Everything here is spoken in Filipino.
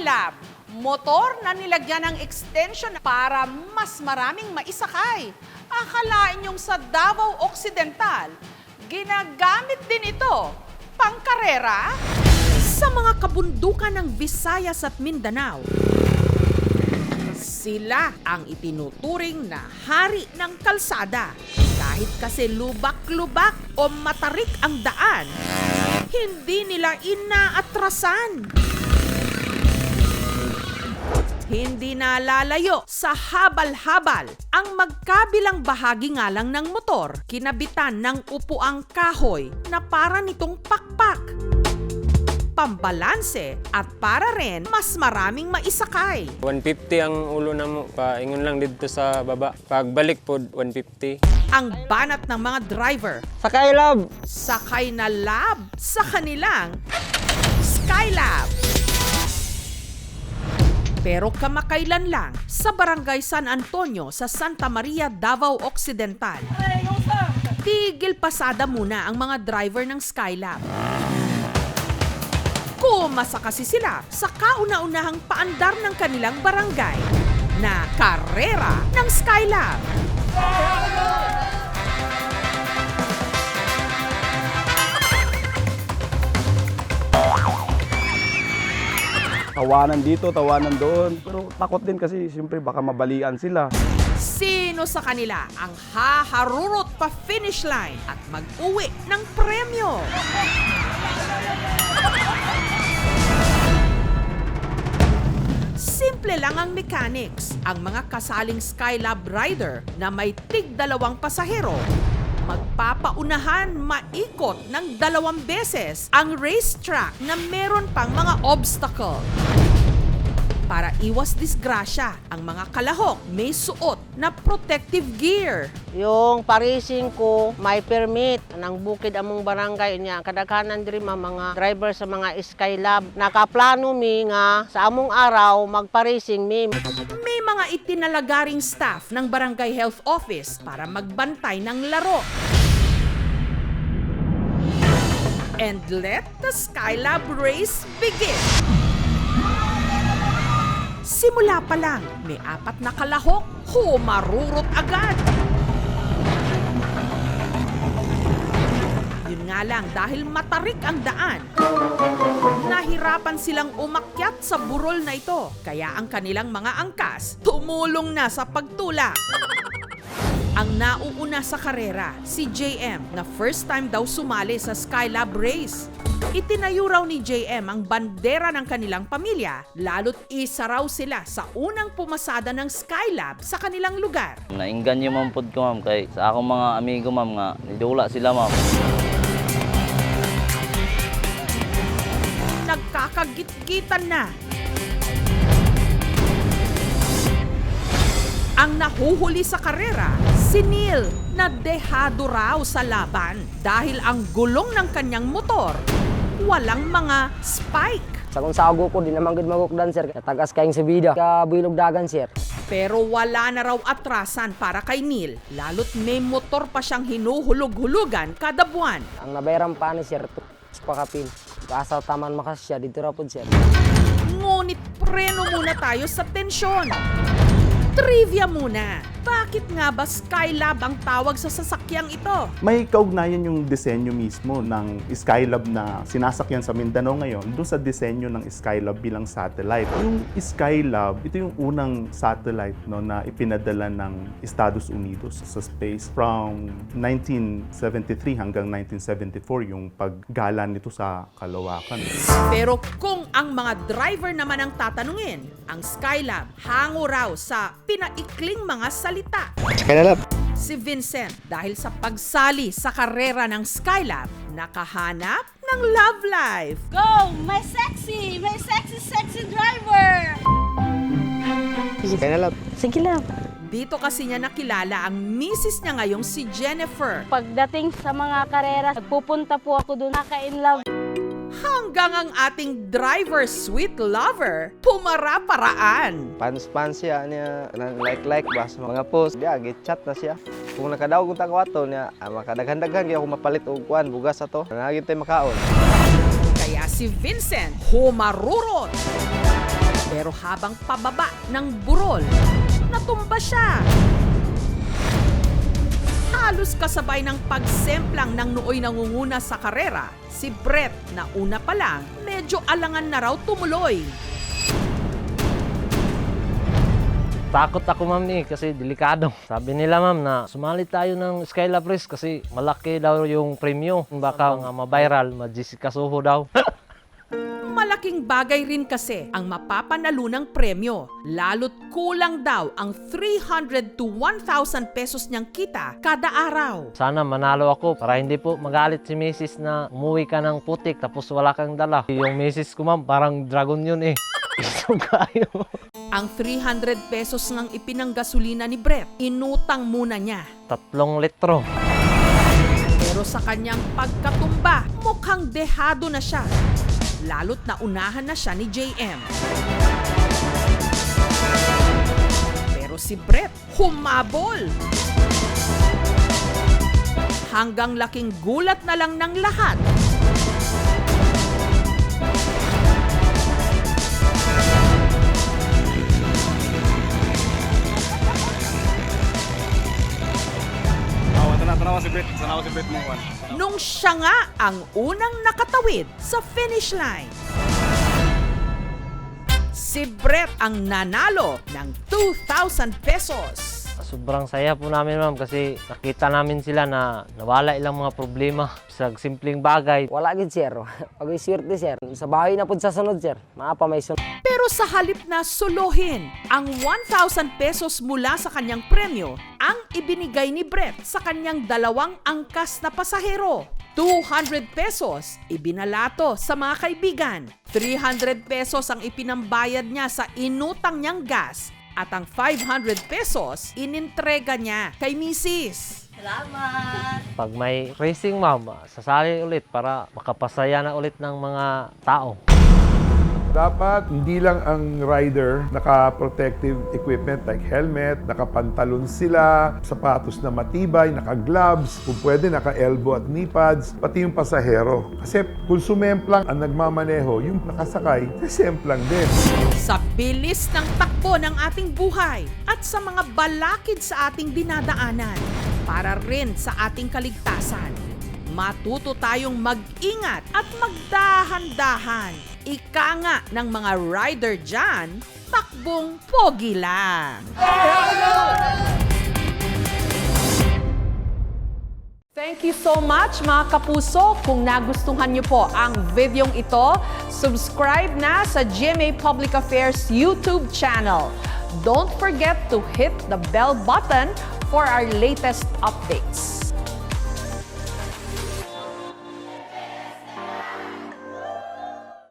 Skylab, motor na nilagyan ng extension para mas maraming maisakay. Akalain yung sa Davao Occidental, ginagamit din ito pangkarera? Sa mga kabundukan ng Visayas at Mindanao, sila ang itinuturing na hari ng kalsada. Kahit kasi lubak-lubak o matarik ang daan, hindi nila inaatrasan. Hindi nalalayo sa habal-habal ang magkabilang bahagi nga lang ng motor, kinabitan ng upuang kahoy na para nitong pakpak. Pambalanse at para rin mas maraming maisakay. 150 ang ulo na mo, paingon lang dito sa baba. Pagbalik po, 150. Ang banat ng mga driver, Skylab! sakay na lab sa kanilang Skylab. Pero kamakailan lang sa Barangay San Antonio sa Santa Maria, Davao Occidental, tigil pasada muna ang mga driver ng Skylab. Kumasa kasi sila sa kauna-unahang paandar ng kanilang barangay na karera ng Skylab. Tawanan dito, tawanan doon. Pero takot din kasi siyempre baka mabalian sila. Sino sa kanila ang haharurot pa finish line at mag-uwi ng premyo? Simple lang ang mechanics. Ang mga kasaling Skylab rider na may tig-2 pasahero, magpapaunahan maikot ng 2 beses ang racetrack na meron pang mga obstacle. Para iwas disgrasya, ang mga kalahok may suot na protective gear. Yung parising ko, may permit ng bukid among barangay niya. Kadaghanan diri mga driver sa mga Skylab. Nakaplano mi nga sa among araw magparising mi. May mga itinalagaring staff ng Barangay Health Office para magbantay ng laro. And let the Skylab race begin! Simula pa lang, may 4 na kalahok, humarurot agad. Yun nga lang, dahil matarik ang daan, nahirapan silang umakyat sa burol na ito. Kaya ang kanilang mga angkas, tumulong na sa pagtulak. Ang nauuna sa karera, si JM, na first time daw sumali sa Skylab race. Itinayo raw ni JM ang bandera ng kanilang pamilya, lalo't isa raw sila sa unang pumasada ng Skylab sa kanilang lugar. Nainggan yung mampod ko, ma'am, kay sa akong mga amigo, ma'am, nga nidula sila, ma'am. Nagkakagit-gitan na. Ang nahuhuli sa karera, si Neil, na dehado raw sa laban dahil ang gulong ng kanyang motor, walang mga spike. Sa kung sago ko, di naman gud magukdan, sir. Tagas kayong sa bida, ka bilog dagan, sir. Pero wala na raw atrasan para kay Neil, lalo't may motor pa siyang hinuhulog-hulugan kada buwan. Ang nabayaran pa ni sir, pakapil. Kaasa taman makas siya, dito rapod, sir. Ngunit preno muna tayo sa tensyon. Trivia muna. Bakit nga ba Skylab ang tawag sa sasakyang ito? May kaugnayan yung disenyo mismo ng Skylab na sinasakyan sa Mindanao ngayon doon sa disenyo ng Skylab bilang satellite. Yung Skylab, ito yung unang satellite na ipinadala ng Estados Unidos sa space from 1973 hanggang 1974 yung paggala nito sa kalawakan. Pero kung ang mga driver naman ang tatanungin, ang Skylab hango raw sa pinaikling mga salita. Skylab! Si Vincent, dahil sa pagsali sa karera ng Skylab, nakahanap ng love life. Go! My sexy driver! Skylab! Sige lang. Dito kasi niya nakilala ang misis niya ngayong si Jennifer. Pagdating sa mga karera, nagpupunta po ako doon, naka-in love. Hanggang ang ating driver sweet lover, pumara-paraan. Pans siya niya, like bas mga post. Diya, git-chat na siya. Kung nakadaw kong tangwato niya, makadaghan-daghan kaya ako mapalit og kuan bugas ato. Nagagin tayo makaon. Kaya si Vincent humarurot. Pero habang pababa ng burol, natumba siya. Halos kasabay ng pagsemplang ng nooy nangunguna sa karera, si Brett na una pa lang, medyo alangan na raw tumuloy. Takot ako ma'am kasi delikado. Sabi nila ma'am na sumali tayo ng Skylab Race kasi malaki daw yung premyo. Baka ma-viral, ma-jisikasuho daw. Malaking bagay rin kasi ang mapapanalunang premyo. Lalo't kulang daw ang 300 to 1,000 pesos niyang kita kada araw. Sana manalo ako para hindi po magalit si Mrs. na umuwi ka ng putik tapos wala kang dala. Yung Mrs. ko ma'am parang dragon yun eh. Gusto kayo. Ang 300 pesos ngang ipinanggasolina ni Brett, inutang muna niya. 3 litro. Pero sa kanyang pagkatumba, mukhang dehado na siya. Lalo't naunahan na siya ni JM. Pero si Brett, humabol. Hanggang laking gulat na lang ng lahat. Nung siya nga ang unang nakatawid sa finish line. Si Brett ang nanalo ng 2,000 pesos. Sobrang saya po namin ma'am kasi nakita namin sila na nawala ilang mga problema sa simpleng bagay. Wala gid sir. Pag swerte sir, sa bahay na pud sa sunod sir. Maapa may sunod. Pero sa halip na suluhin ang 1,000 pesos mula sa kanyang premyo, ang ibinigay ni Brett sa kanyang 2 angkas na pasahero. 200 pesos ibinalato sa mga kaibigan. 300 pesos ang ipinambayad niya sa inutang niyang gas. At ang 500 pesos inintrega niya kay Mrs. Pag may racing ma'am, sasali ulit para makapasaya na ulit ng mga tao. Dapat hindi lang ang rider naka-protective equipment like helmet, nakapantalon sila, sapatos na matibay, naka-gloves, kung pwede naka-elbow at knee pads, pati yung pasahero. Kasi kung sumemplang ang nagmamaneho, yung nakasakay, semplang din. Sa bilis ng takbo ng ating buhay at sa mga balakid sa ating dinadaanan, para rin sa ating kaligtasan, matuto tayong mag-ingat at magdahan-dahan. Ika nga ng mga rider dyan, takbong pogi lang. Thank you so much mga kapuso. Kung nagustuhan niyo po ang videong ito, subscribe na sa GMA Public Affairs YouTube channel. Don't forget to hit the bell button for our latest updates.